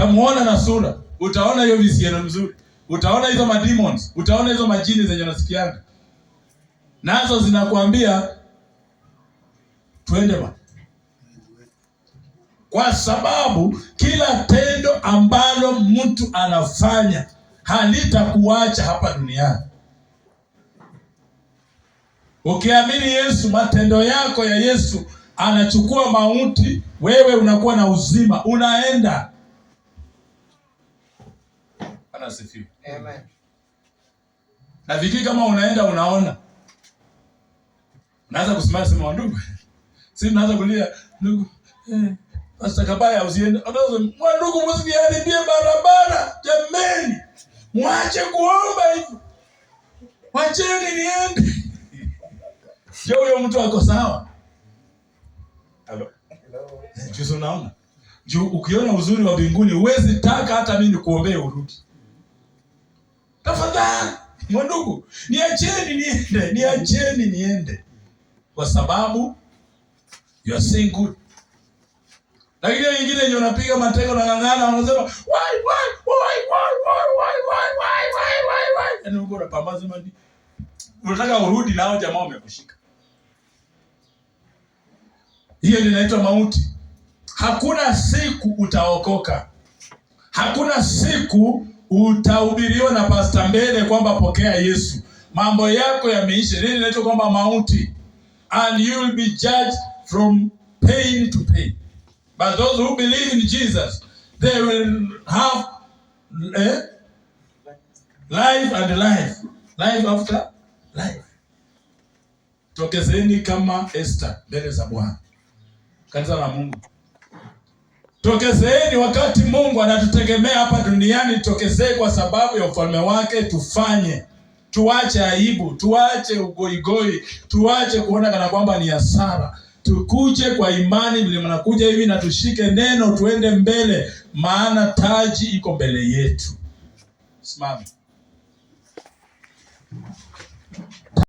utamuona na sura, utaona hiyo visiano mzuri, utaona hizo mademons, utaona hizo majini zenye unasikianga nazo zinakuambia twende bwana. Kwa sababu kila tendo ambalo mtu anafanya halitakuacha hapa duniani. Ukiamini Yesu, matendo yako ya Yesu anachukua mauti, wewe unakuwa na uzima, unaenda. Anasifiwa. Amen. Na viki kama unaenda unaona. Unaanza kusimama sema ndugu. Sisi tunaanza kulia ndugu. Pastor Kabaya usiende. Ndugu msiharibie barabara. Jameni. Mwache kuomba hivyo. Wacheni niende. Je, huyo mtu ako sawa? Hello. Hello. Unaona? Juu ukiona uzuri wa mbinguni huwezi taka hata mimi nikuombee urudi. Tafadhali, ndugu, niacheni niende. Kwa sababu you are saying good. Lakini wengine ndio unapiga mateko na ngangana wanasema why. Yaani uko na pambazi mandi. Unataka urudi nao jamaa wamekushika. Hiyo ndio inaitwa mauti. Hakuna siku utaokoka. Hakuna siku utahubiriwa na Pastor Mbele kwamba pokea Yesu. Mambo yako yameisha. Nini inaitwa kwamba mauti? And you will be judged from pain to pain. But those who believe in Jesus, they will have life and life. Life after life. Tokezeni kama Esther mbele za Bwana. Kanisa la Mungu. Tokezeni wakati Mungu anatutegemea hapa duniani, tokezee kwa sababu ya ufalme wake tufanye. Tuache aibu, tuache ugoigoi, tuache kuona kana kwamba ni hasara. Tukuje kwa imani vile mnakuja hivi na tushike neno tuende mbele, maana taji iko mbele yetu. Simama.